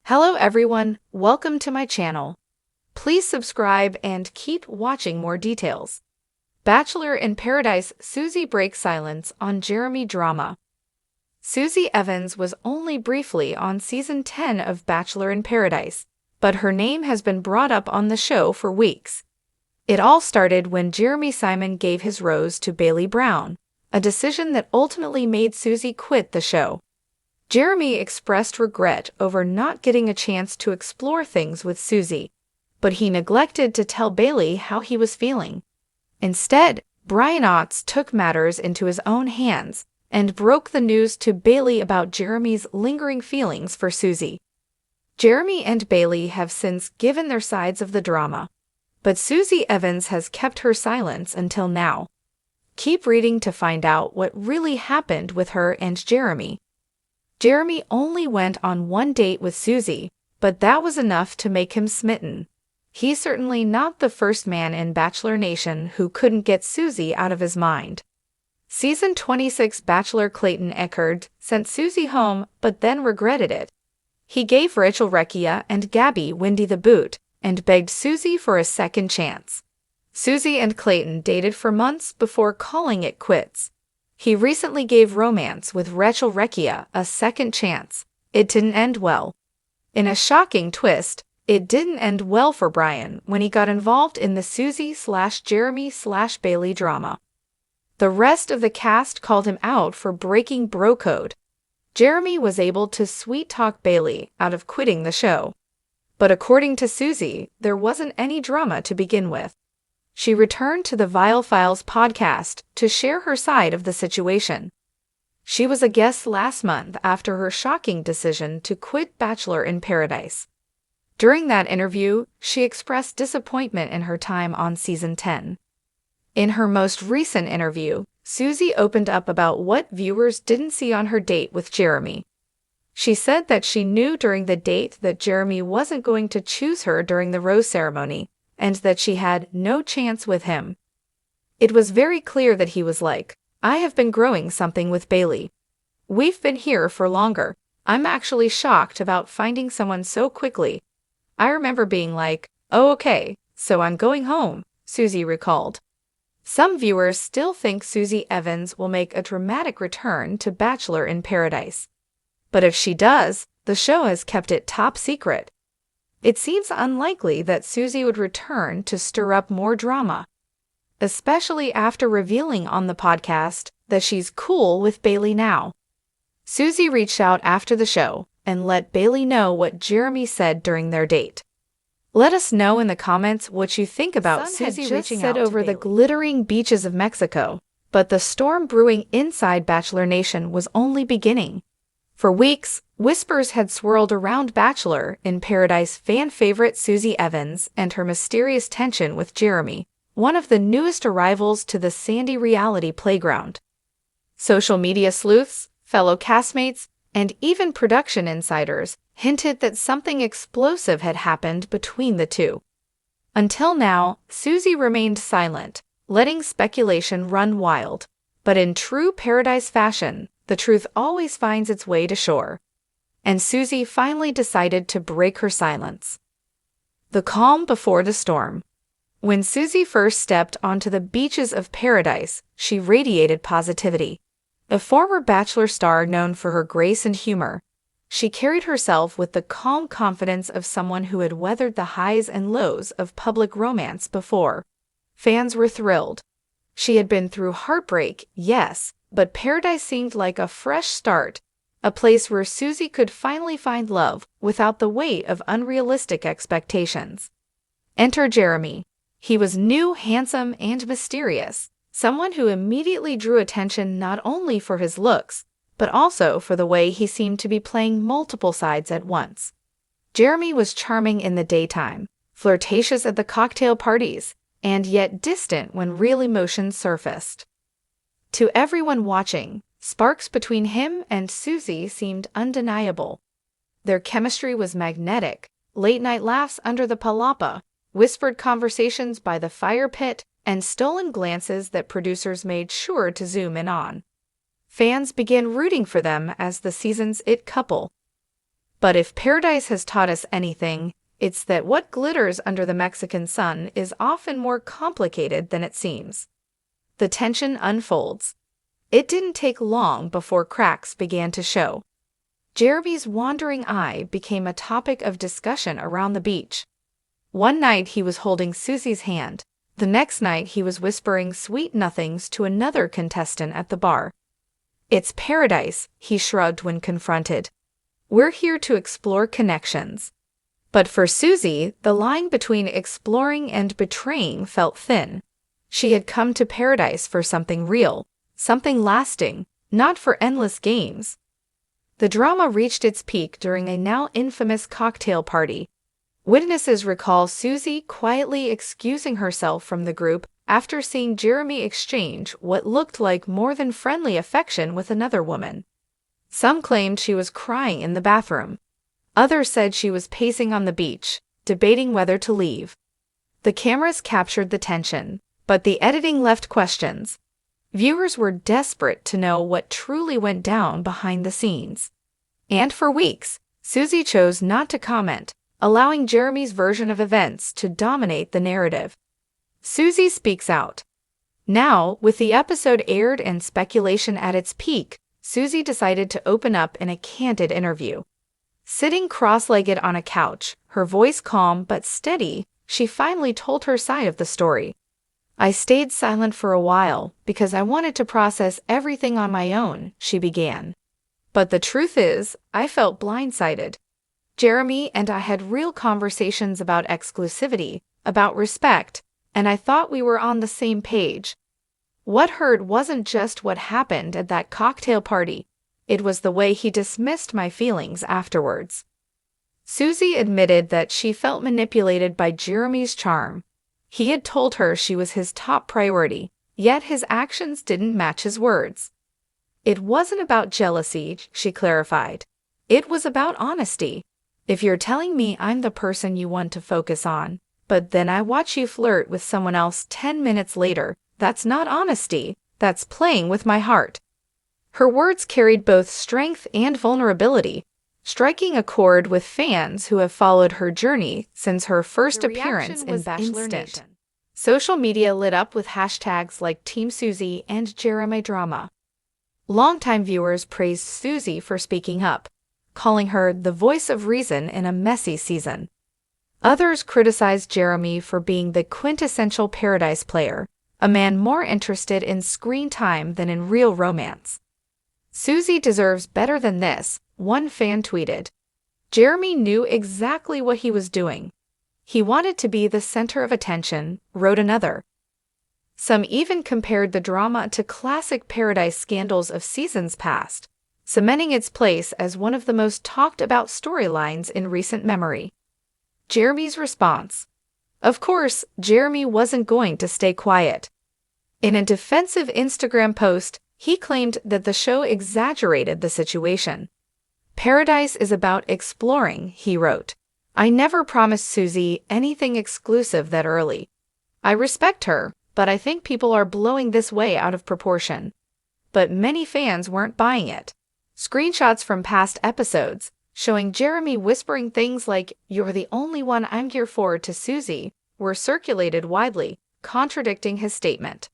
Hello everyone, welcome to my channel. Please subscribe and keep watching more details. Bachelor in Paradise, Susie breaks silence on Jeremy drama. Susie Evans was only briefly on season 10 of Bachelor in Paradise, but her name has been brought up on the show for weeks. It all started when Jeremy Simon gave his rose to Bailey Brown, a decision that ultimately made Susie quit the show. Jeremy expressed regret over not getting a chance to explore things with Susie, but he neglected to tell Bailey how he was feeling. Instead, Brian Otts took matters into his own hands and broke the news to Bailey about Jeremy's lingering feelings for Susie. Jeremy and Bailey have since given their sides of the drama, but Susie Evans has kept her silence until now. Keep reading to find out what really happened with her and Jeremy. Jeremy only went on one date with Susie, but that was enough to make him smitten. He's certainly not the first man in Bachelor Nation who couldn't get Susie out of his mind. Season 26 Bachelor Clayton Echard sent Susie home but then regretted it. He gave Rachel Recchia and Gabby Wendy the boot and begged Susie for a second chance. Susie and Clayton dated for months before calling it quits. He recently gave romance with Rachel Recchia a second chance. It didn't end well. In a shocking twist, it didn't end well for Brian when he got involved in the Susie/Jeremy/Bailey drama. The rest of the cast called him out for breaking bro code. Jeremy was able to sweet-talk Bailey out of quitting the show. But according to Susie, there wasn't any drama to begin with. She returned to the Vile Files podcast to share her side of the situation. She was a guest last month after her shocking decision to quit Bachelor in Paradise. During that interview, she expressed disappointment in her time on season 10. In her most recent interview, Susie opened up about what viewers didn't see on her date with Jeremy. She said that she knew during the date that Jeremy wasn't going to choose her during the rose ceremony, and that she had no chance with him. It was very clear that he was like, "I have been growing something with Bailey. We've been here for longer. I'm actually shocked about finding someone so quickly. I remember being like, oh okay, so I'm going home," Susie recalled. Some viewers still think Susie Evans will make a dramatic return to Bachelor in Paradise. But if she does, the show has kept it top secret. It seems unlikely that Susie would return to stir up more drama, especially after revealing on the podcast that she's cool with Bailey now. Susie reached out after the show and let Bailey know what Jeremy said during their date. Let us know in the comments what you think about Susie reaching out over the glittering beaches of Mexico, but the storm brewing inside Bachelor Nation was only beginning. For weeks, whispers had swirled around Bachelor in Paradise fan favorite Susie Evans and her mysterious tension with Jeremy, one of the newest arrivals to the sandy reality playground. Social media sleuths, fellow castmates, and even production insiders hinted that something explosive had happened between the two. Until now, Susie remained silent, letting speculation run wild. But in true Paradise fashion, the truth always finds its way to shore. And Susie finally decided to break her silence. The calm before the storm. When Susie first stepped onto the beaches of Paradise, she radiated positivity. A former Bachelor star known for her grace and humor, she carried herself with the calm confidence of someone who had weathered the highs and lows of public romance before. Fans were thrilled. She had been through heartbreak, yes, but Paradise seemed like a fresh start, a place where Susie could finally find love without the weight of unrealistic expectations. Enter Jeremy. He was new, handsome, and mysterious, someone who immediately drew attention not only for his looks, but also for the way he seemed to be playing multiple sides at once. Jeremy was charming in the daytime, flirtatious at the cocktail parties, and yet distant when real emotions surfaced. To everyone watching, sparks between him and Susie seemed undeniable. Their chemistry was magnetic, late-night laughs under the palapa, whispered conversations by the fire pit, and stolen glances that producers made sure to zoom in on. Fans began rooting for them as the season's it couple. But if Paradise has taught us anything, it's that what glitters under the Mexican sun is often more complicated than it seems. The tension unfolds. It didn't take long before cracks began to show. Jeremy's wandering eye became a topic of discussion around the beach. One night he was holding Susie's hand. The next night he was whispering sweet nothings to another contestant at the bar. "It's Paradise," he shrugged when confronted. "We're here to explore connections." But for Susie, the line between exploring and betraying felt thin. She had come to Paradise for something real, something lasting, not for endless games. The drama reached its peak during a now infamous cocktail party. Witnesses recall Susie quietly excusing herself from the group after seeing Jeremy exchange what looked like more than friendly affection with another woman. Some claimed she was crying in the bathroom. Others said she was pacing on the beach, debating whether to leave. The cameras captured the tension, but the editing left questions. Viewers were desperate to know what truly went down behind the scenes. And for weeks, Susie chose not to comment, allowing Jeremy's version of events to dominate the narrative. Susie speaks out. Now, with the episode aired and speculation at its peak, Susie decided to open up in a candid interview. Sitting cross-legged on a couch, her voice calm but steady, she finally told her side of the story. "I stayed silent for a while because I wanted to process everything on my own," she began. "But the truth is, I felt blindsided. Jeremy and I had real conversations about exclusivity, about respect, and I thought we were on the same page. What hurt wasn't just what happened at that cocktail party. It was the way he dismissed my feelings afterwards." Susie admitted that she felt manipulated by Jeremy's charm. He had told her she was his top priority, yet his actions didn't match his words. "It wasn't about jealousy," she clarified. "It was about honesty. If you're telling me I'm the person you want to focus on, but then I watch you flirt with someone else 10 minutes later, that's not honesty, that's playing with my heart." Her words carried both strength and vulnerability, striking a chord with fans who have followed her journey since her first appearance in Bachelor Nation. Social media lit up with hashtags like Team Susie and Jeremy Drama. Longtime viewers praised Susie for speaking up, calling her the voice of reason in a messy season. Others criticized Jeremy for being the quintessential Paradise player, a man more interested in screen time than in real romance. "Susie deserves better than this," one fan tweeted. "Jeremy knew exactly what he was doing. He wanted to be the center of attention," wrote another. Some even compared the drama to classic Paradise scandals of seasons past, cementing its place as one of the most talked-about storylines in recent memory. Jeremy's response. Of course, Jeremy wasn't going to stay quiet. In a defensive Instagram post, he claimed that the show exaggerated the situation. "Paradise is about exploring," he wrote. "I never promised Susie anything exclusive that early. I respect her, but I think people are blowing this way out of proportion." But many fans weren't buying it. Screenshots from past episodes, showing Jeremy whispering things like, "You're the only one I'm here for," to Susie, were circulated widely, contradicting his statement.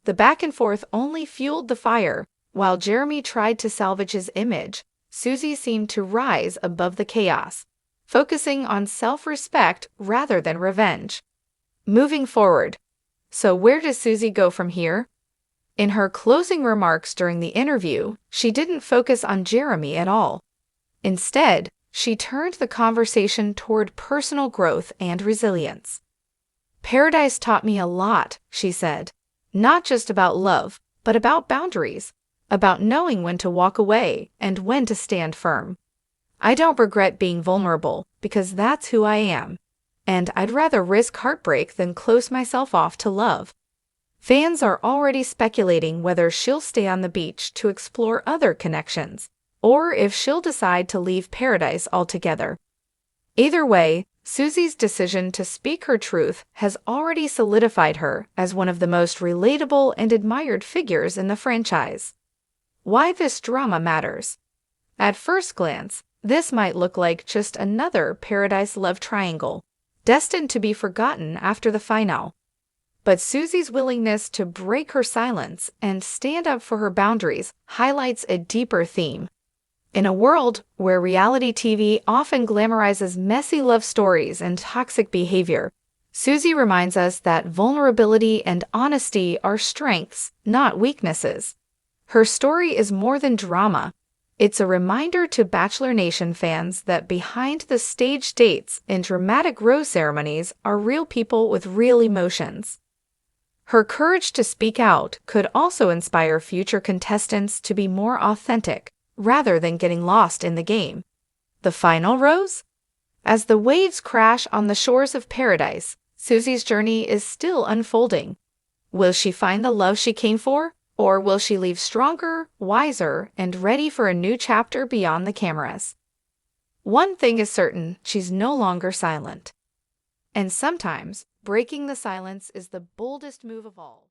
The back and forth only fueled the fire. While Jeremy tried to salvage his image, Susie seemed to rise above the chaos, focusing on self-respect rather than revenge. Moving forward. So where does Susie go from here? In her closing remarks during the interview, she didn't focus on Jeremy at all. Instead, she turned the conversation toward personal growth and resilience. "Paradise taught me a lot," she said. "Not just about love, but about boundaries, about knowing when to walk away and when to stand firm. I don't regret being vulnerable because that's who I am, and I'd rather risk heartbreak than close myself off to love." Fans are already speculating whether she'll stay on the beach to explore other connections, or if she'll decide to leave Paradise altogether. Either way, Susie's decision to speak her truth has already solidified her as one of the most relatable and admired figures in the franchise. Why this drama matters. At first glance, This might look like just another paradise love triangle, destined to be forgotten after the finale. But Susie's willingness to break her silence and stand up for her boundaries highlights a deeper theme. In a world where reality TV often glamorizes messy love stories and toxic behavior, Susie reminds us that vulnerability and honesty are strengths, not weaknesses. Her story is more than drama. It's a reminder to Bachelor Nation fans that behind the staged dates and dramatic rose ceremonies are real people with real emotions. Her courage to speak out could also inspire future contestants to be more authentic, rather than getting lost in the game. The final rose? As the waves crash on the shores of paradise, Susie's journey is still unfolding. Will she find the love she came for, or will she leave stronger, wiser, and ready for a new chapter beyond the cameras? One thing is certain, she's no longer silent. And sometimes, breaking the silence is the boldest move of all.